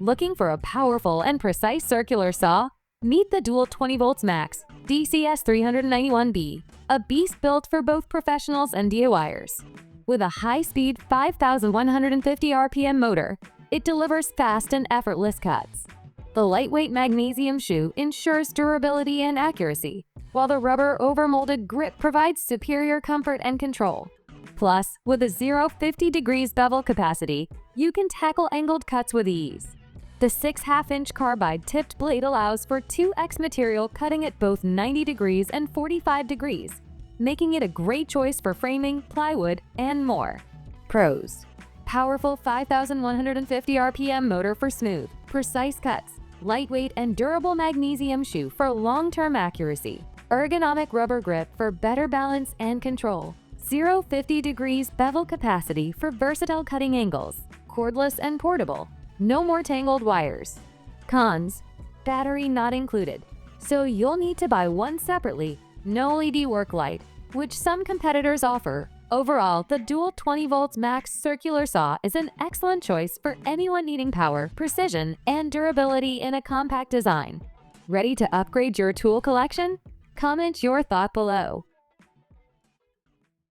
Looking for a powerful and precise circular saw? Meet the DEWALT 20V Max DCS 391B, a beast built for both professionals and DIYers. With a high-speed 5,150 RPM motor, it delivers fast and effortless cuts. The lightweight magnesium shoe ensures durability and accuracy, while the rubber overmolded grip provides superior comfort and control. Plus, with a 0-50° bevel capacity, you can tackle angled cuts with ease. The 6.5-inch carbide-tipped blade allows for 2x material cutting at both 90 degrees and 45 degrees, making it a great choice for framing, plywood, and more. Pros: powerful 5,150 RPM motor for smooth, precise cuts, lightweight and durable magnesium shoe for long-term accuracy, ergonomic rubber grip for better balance and control, 0-50° bevel capacity for versatile cutting angles, cordless and portable, no more tangled wires. Cons: battery not included, so you'll need to buy one separately. No LED work light, which some competitors offer. Overall, the DEWALT 20V Max circular saw is an excellent choice for anyone needing power, precision, and durability in a compact design. Ready to upgrade your tool collection? Comment your thought below.